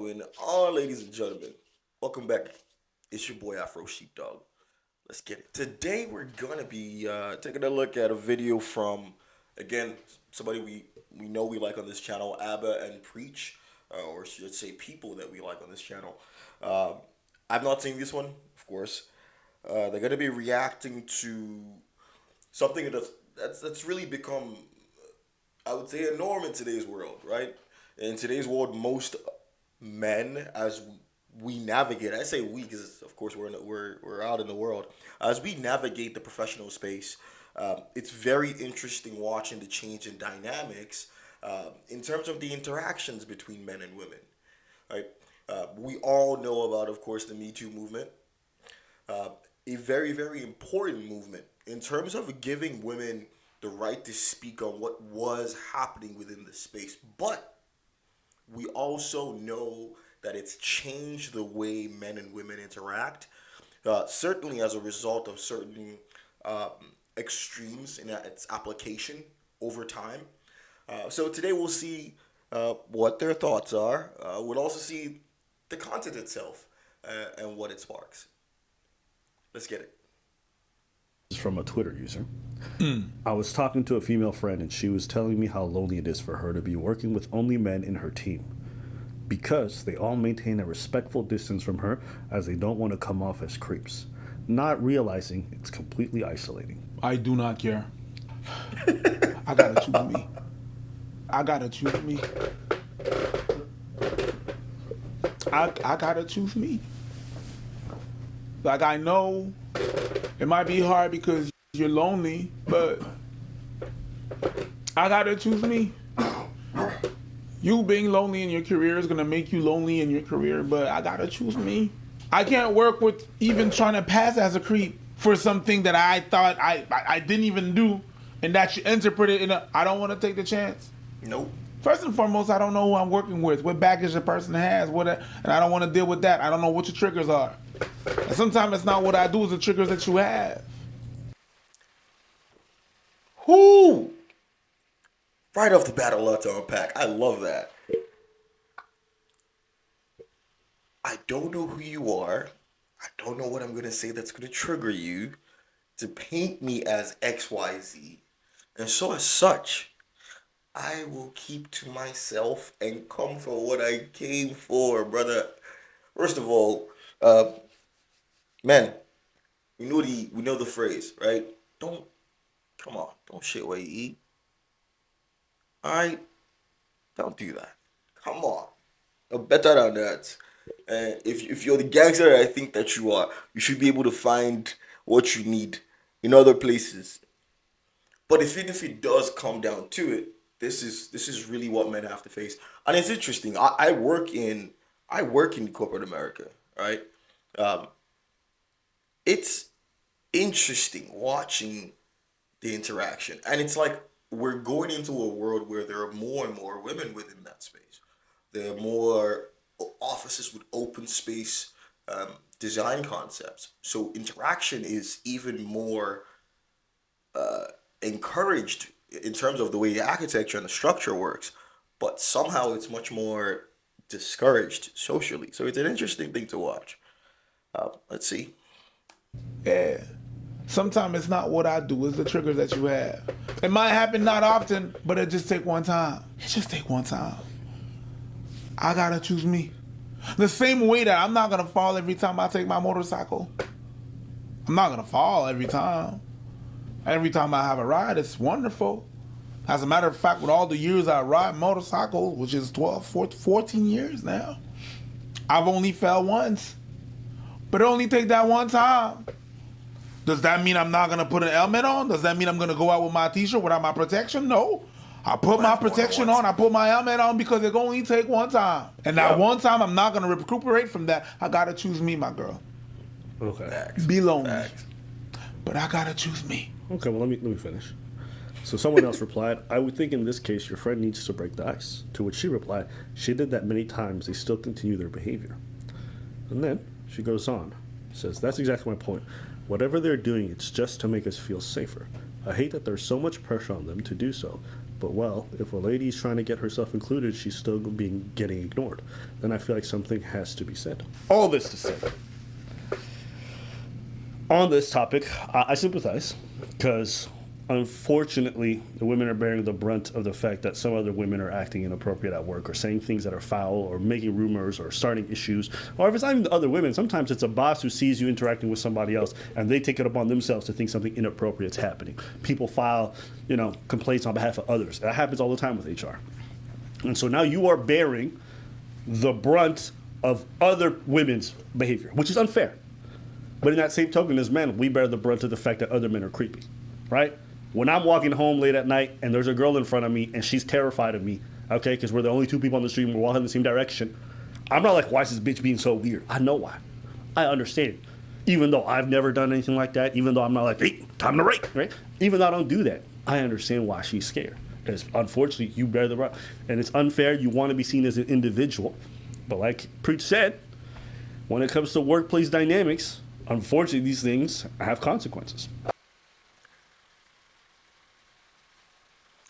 going ladies and gentlemen? Welcome back. It's your boy Afro Sheepdog. Let's get it. Today we're gonna be taking a look at a video from, again, somebody we know we like on this channel, Abba and Preach, or should say people that we like on this channel. I've not seen this one, of course. They're gonna be reacting to something that's really become, I would say, a norm in today's world, right? In today's world, most men, as we navigate, I say we because of course we're out in the world, as we navigate the professional space, it's very interesting watching the change in dynamics in terms of the interactions between men and women, right? We all know about, of course, the Me Too movement, a very, very important movement in terms of giving women the right to speak on what was happening within the space. But we also know that it's changed the way men and women interact, certainly as a result of certain extremes in its application over time. So today we'll see what their thoughts are. We'll also see the content itself and what it sparks. Let's get it. This is from a Twitter user. I was talking to a female friend and she was telling me how lonely it is for her to be working with only men in her team because they all maintain a respectful distance from her as they don't want to come off as creeps, not realizing it's completely isolating. I do not care. I gotta choose me. I gotta choose me. I gotta choose me. Like, I know it might be hard because you're lonely, but I gotta choose me. You being lonely in your career is gonna make you lonely in your career, but I gotta choose me. I can't work with even trying to pass as a creep for something that I thought I didn't even do, and that you interpret it in a, I don't want to take the chance. Nope. First and foremost, I don't know who I'm working with, what baggage the person has, and I don't want to deal with that. I don't know what your triggers are. And sometimes it's not what I do, it's the triggers that you have. Whoo! Right off the bat, a lot to unpack. I love that. I don't know who you are. I don't know what I'm going to say that's going to trigger you to paint me as XYZ. And so as such, I will keep to myself and come for what I came for, brother. First of all, man, we know the phrase, right? Don't shit where you eat. Alright? Don't do that. Come on. You're better than that. And if you're the gangster that I think that you are, you should be able to find what you need in other places. But even if it does come down to it, this is really what men have to face. And it's interesting. I work in corporate America, right? It's interesting watching the interaction. And it's like we're going into a world where there are more and more women within that space. There are more offices with open space design concepts. So interaction is even more encouraged in terms of the way the architecture and the structure works. But somehow it's much more discouraged socially. So it's an interesting thing to watch. Let's see. Yeah. Sometimes it's not what I do, it's the triggers that you have. It might happen not often, but it just take one time. It just take one time. I gotta choose me. The same way that I'm not gonna fall every time I take my motorcycle. I'm not gonna fall every time. Every time I have a ride, it's wonderful. As a matter of fact, with all the years I ride motorcycles, which is 14 years now, I've only fell once. But it only take that one time. Does that mean I'm not gonna put an helmet on? Does that mean I'm gonna go out with my t-shirt without my protection? No. I put my protection on, I put my helmet on because it only take one time. And that one time, I'm not gonna recuperate from that. I gotta choose me, my girl. Okay. Facts. Be lonely. Facts. But I gotta choose me. Okay, well, let me finish. So someone else replied, I would think in this case your friend needs to break the ice. To which she replied, she did that many times, they still continue their behavior. And then she goes on, says, that's exactly my point. Whatever they're doing, it's just to make us feel safer. I hate that there's so much pressure on them to do so, but But well, if a lady's trying to get herself included, she's still getting ignored. Then I feel like something has to be said. All this to say, on this topic, I sympathize because unfortunately the women are bearing the brunt of the fact that some other women are acting inappropriate at work or saying things that are foul or making rumors or starting issues. Or if it's not even the other women, sometimes it's a boss who sees you interacting with somebody else and they take it upon themselves to think something inappropriate is happening. People file, complaints on behalf of others. That happens all the time with HR. And so now you are bearing the brunt of other women's behavior, which is unfair. But in that same token, as men, we bear the brunt of the fact that other men are creepy, right? When I'm walking home late at night and there's a girl in front of me and she's terrified of me, okay, because we're the only two people on the street and we're walking in the same direction, I'm not like, why is this bitch being so weird? I know why. I understand. Even though I've never done anything like that, even though I'm not like, hey, time to rake, right? Even though I don't do that, I understand why she's scared. Because unfortunately, you bear the brunt. And it's unfair. You want to be seen as an individual. But like Preach said, when it comes to workplace dynamics, unfortunately, these things have consequences.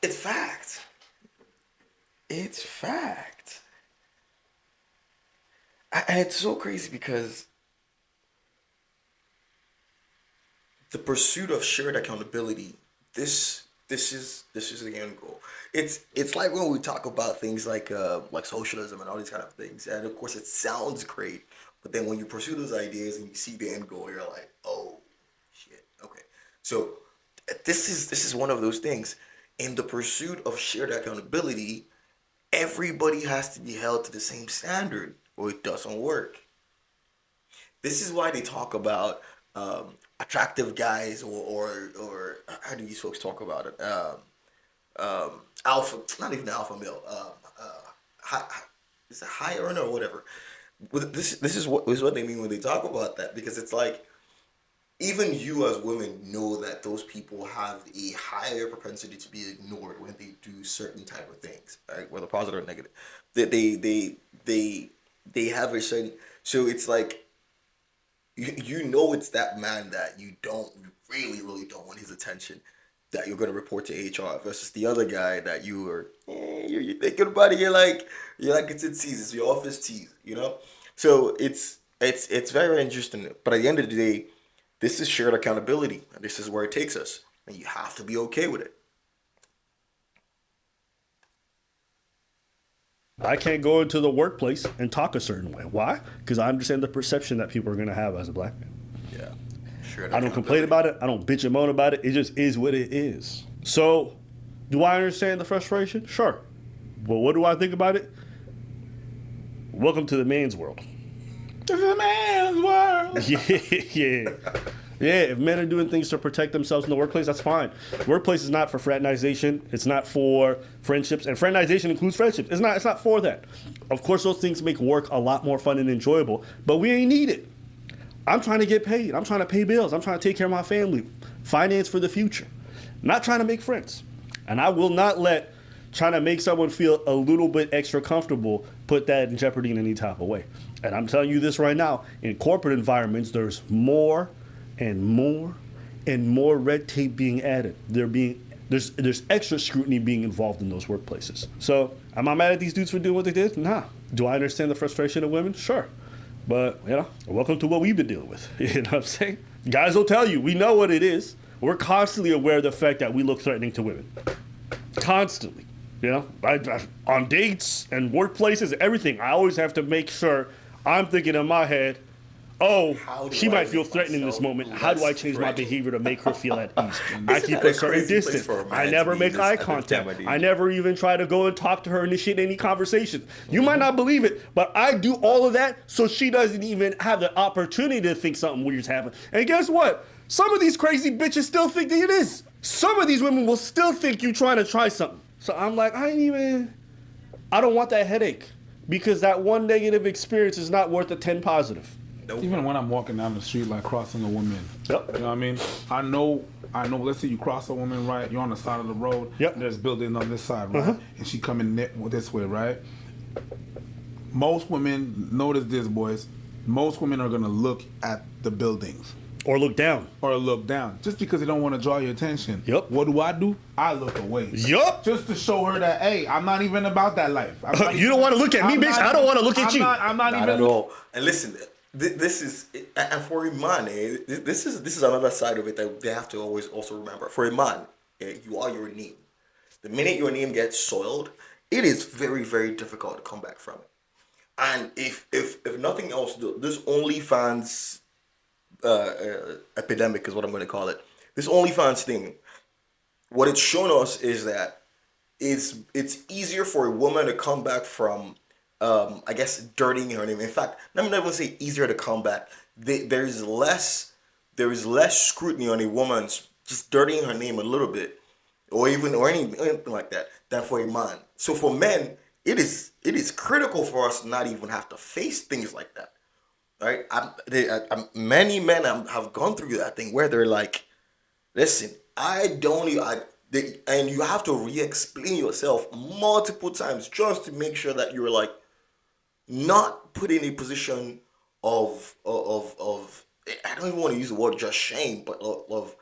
It's fact. It's fact. And it's so crazy because the pursuit of shared accountability, this is the end goal. It's like when we talk about things like socialism and all these kind of things, and of course it sounds great, but then when you pursue those ideas and you see the end goal, you're like, oh shit, okay. So this is one of those things. In the pursuit of shared accountability, everybody has to be held to the same standard or it doesn't work. This is why they talk about attractive guys or how do these folks talk about it? Alpha, not even alpha male. Is it high earner or whatever? This is what they mean when they talk about that, because it's like, even you as women know that those people have a higher propensity to be ignored when they do certain type of things, right? Whether positive or negative. They have a certain, so it's like, you know it's that man that you really don't want his attention, that you're gonna report to HR, versus the other guy that you're thinking about it, you're like it's a tease, it's your office tease, So it's very interesting. But at the end of the day, this is shared accountability, and this is where it takes us, and you have to be okay with it. I can't go into the workplace and talk a certain way. Why? Because I understand the perception that people are going to have as a black man. Yeah. Shared I don't complain about it. I don't bitch and moan about it. It just is what it is. So, do I understand the frustration? Sure. But what do I think about it? Welcome to the man's world. This is a man's world. Yeah. Yeah, if men are doing things to protect themselves in the workplace, that's fine. Workplace is not for fraternization. It's not for friendships. And fraternization includes friendships. It's not for that. Of course, those things make work a lot more fun and enjoyable, but we ain't need it. I'm trying to get paid. I'm trying to pay bills. I'm trying to take care of my family. Finance for the future. I'm not trying to make friends. And I will not let trying to make someone feel a little bit extra comfortable put that in jeopardy in any type of way. And I'm telling you this right now, in corporate environments, there's more and more red tape being added. There's extra scrutiny being involved in those workplaces. So am I mad at these dudes for doing what they did? Nah. Do I understand the frustration of women? Sure. But, welcome to what we've been dealing with. You know what I'm saying? Guys will tell you, we know what it is. We're constantly aware of the fact that we look threatening to women. Constantly. On dates and workplaces, everything, I always have to make sure I'm thinking in my head, she might feel threatened in this moment. How do I change my behavior to make her feel at ease? I keep a certain distance. I never make eye contact. I never even try to go and talk to her, initiate any conversations. You might not believe it, but I do all of that so she doesn't even have the opportunity to think something weird's happening. And guess what? Some of these crazy bitches still think that it is. Some of these women will still think you trying to try something. So I'm like, I don't want that headache, because that one negative experience is not worth the 10 positive. Nope. Even when I'm walking down the street, like crossing a woman, yep. You know what I mean? I know, let's say you cross a woman, right? You're on the side of the road, yep. And there's buildings on this side, right? And she coming this way, right? Most women, notice this, boys, most women are going to look at the buildings. Or look down. or look down just because they don't want to draw your attention. Yup. What do? I look away. Yup. Just to show her that, hey, I'm not even about that life. You don't want to look at me, bitch. I don't want to look at you. I'm not Not even at all. And listen, this is, and for a man, this is another side of it that they have to always also remember. For a man, you are your name. The minute your name gets soiled, it is very, very difficult to come back from it. And if nothing else, this OnlyFans epidemic is what I'm going to call it. This OnlyFans thing, what it's shown us is that it's easier for a woman to come back from, I guess, dirtying her name. In fact, I'm not even say easier to come back. There is less scrutiny on a woman's just dirtying her name a little bit, or anything like that, than for a man. So for men, it is critical for us to not even have to face things like that. Right? Many men have gone through that thing where they're like, listen, and you have to re-explain yourself multiple times just to make sure that you're like not put in a position of I don't even want to use the word just shame, but of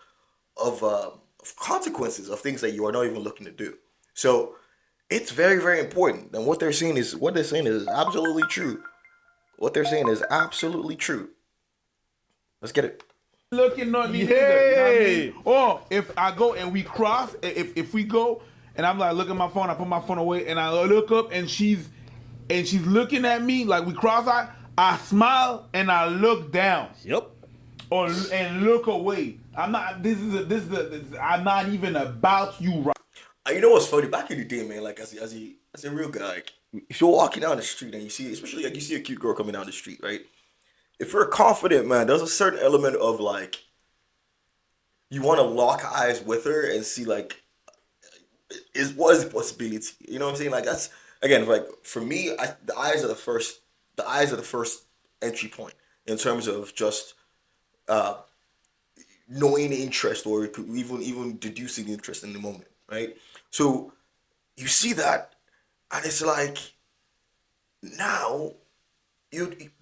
consequences of things that you are not even looking to do. So it's very, very important. And what they're saying is absolutely true. What they're saying is absolutely true. Let's get it. looking at me. Yay. Either, you know what I mean? Or if I go and we cross, if we go and I'm like, look at my phone, I put my phone away and I look up and she's looking at me like we cross eye, I smile and I look down. Yep. And look away. I'm not. I'm not even about you right. You know what's funny? Back in the day, man, like as a real guy, like, if you're walking down the street and you see, especially like you see a cute girl coming down the street, right? If you're confident, man, there's a certain element of like you want to lock eyes with her and see like what is the possibility? You know what I'm saying? Like that's again, like for me, the eyes are the first entry point in terms of just knowing interest or even deducing interest in the moment, right? So you see that, and it's like now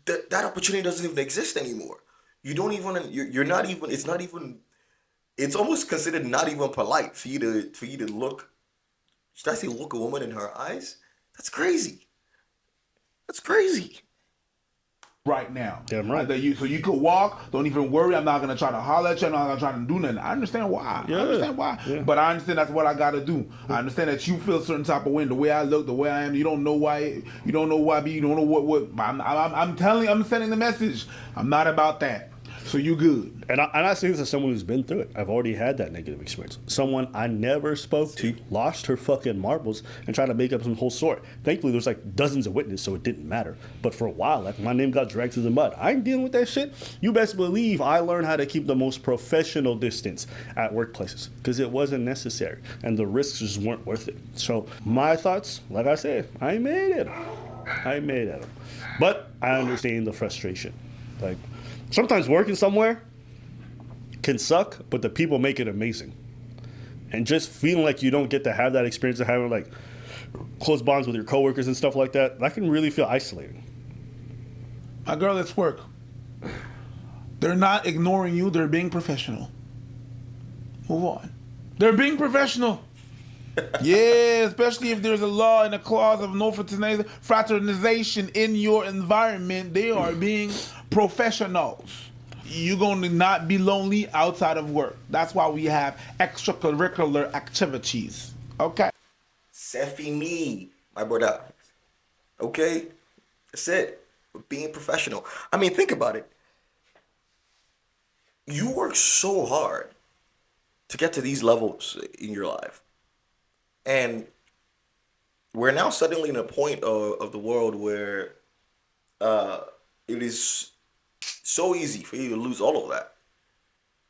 that opportunity doesn't even exist anymore. You don't even you're not even it's almost considered not even polite for you to look. Should I say look a woman in her eyes? That's crazy. That's crazy. Right now. Damn right. So you could walk. Don't even worry. I'm not gonna try to holler at you. I'm not gonna try to do nothing. I understand why. Yeah. I understand why. Yeah. But I understand that's what I gotta do. I understand that you feel a certain type of way. The way I look, the way I am. You don't know why. You don't know why. You don't know what. I'm telling. I'm sending the message. I'm not about that. So you good. And I say this as someone who's been through it. I've already had that negative experience. Someone I never spoke to lost her fucking marbles and tried to make up some whole story. Thankfully, there was like dozens of witnesses, so it didn't matter. But for a while, like my name got dragged through the mud. I ain't dealing with that shit. You best believe I learned how to keep the most professional distance at workplaces because it wasn't necessary and the risks just weren't worth it. So my thoughts, like I said, I made it. But I understand the frustration. Like sometimes working somewhere can suck, but the people make it amazing. And just feeling like you don't get to have that experience of having like close bonds with your coworkers and stuff like that, that can really feel isolating. My girl, it's work. They're not ignoring you. They're being professional. Move on. They're being professional. Yeah, especially if there's a law and a clause of no fraternization in your environment. They are being professionals. You're going to not be lonely outside of work. That's why we have extracurricular activities. Okay? Selfie me, my brother. Okay? That's it. We're being professional. I mean, think about it. You work so hard to get to these levels in your life. And we're now suddenly in a point of the world where it is so easy for you to lose all of that.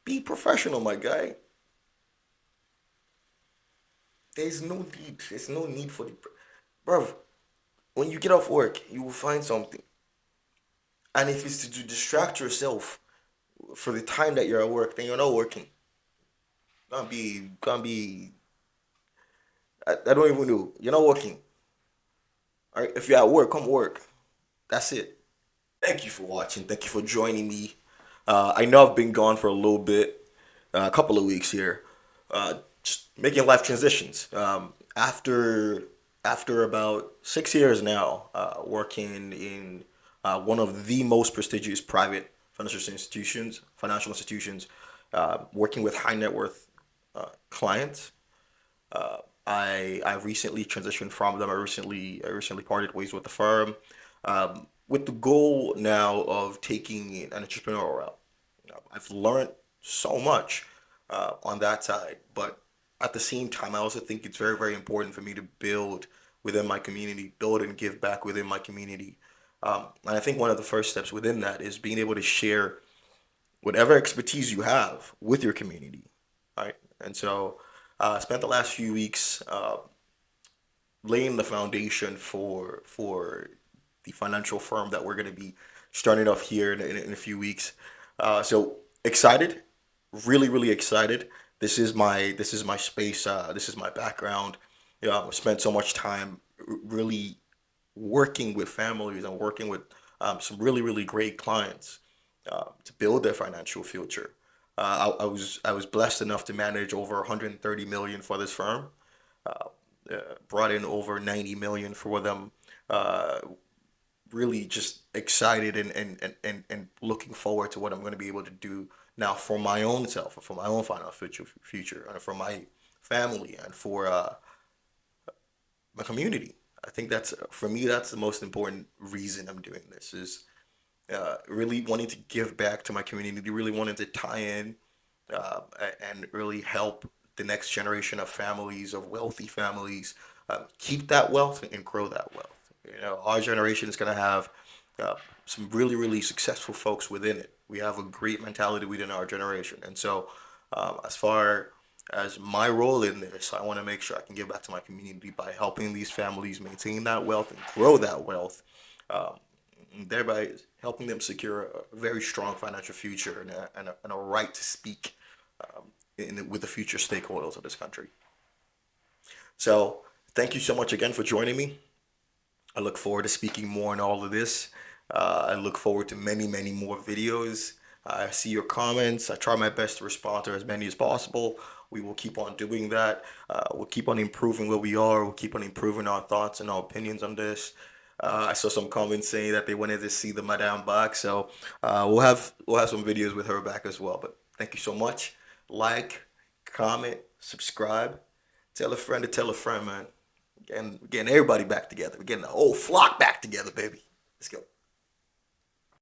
Be professional, my guy. There's no need. There's no need for the... Bruv, when you get off work, you will find something. And if it's to distract yourself for the time that you're at work, then you're not working. Can't be... I don't even know. You're not working. All right? If you're at work, come work. That's it. Thank you for watching. Thank you for joining me I know I've been gone for a little bit, a couple of weeks here, just making life transitions. After about 6 years now, working in one of the most prestigious private financial institutions, working with high net worth clients. I recently transitioned from them. I recently parted ways with the firm, with the goal now of taking an entrepreneurial route. I've learned so much on that side, but at the same time, I also think it's very, very important for me to build within my community, build and give back within my community. And I think one of the first steps within that is being able to share whatever expertise you have with your community, right? And so I spent the last few weeks laying the foundation for the financial firm that we're going to be starting off here in a few weeks. So excited, really, really excited. This is my space. This is my background. I've spent so much time really working with families and working with some really, really great clients to build their financial future. I was blessed enough to manage over 130 million for this firm. Brought in over 90 million for them. Uh, Really just excited and looking forward to what I'm going to be able to do now for my own self, for my own financial future, and for my family, and for my community. I think that's for me. That's the most important reason I'm doing this is really wanting to give back to my community. Really wanting to tie in and really help the next generation of families, of wealthy families, keep that wealth and grow that wealth. Our generation is going to have some really, really successful folks within it. We have a great mentality within our generation. And so, as far as my role in this, I want to make sure I can give back to my community by helping these families maintain that wealth and grow that wealth, um, thereby helping them secure a very strong financial future and a right to speak with the future stakeholders of this country. So, thank you so much again for joining me. I look forward to speaking more on all of this. I look forward to many, many more videos. I see your comments. I try my best to respond to as many as possible. We will keep on doing that. We'll keep on improving where we are. We'll keep on improving our thoughts and our opinions on this. I saw some comments saying that they wanted to see the Madame back, so we'll have some videos with her back as well. But thank you so much. Like, comment, subscribe, tell a friend to tell a friend, man. Getting everybody back together. We're getting the whole flock back together, baby. Let's go.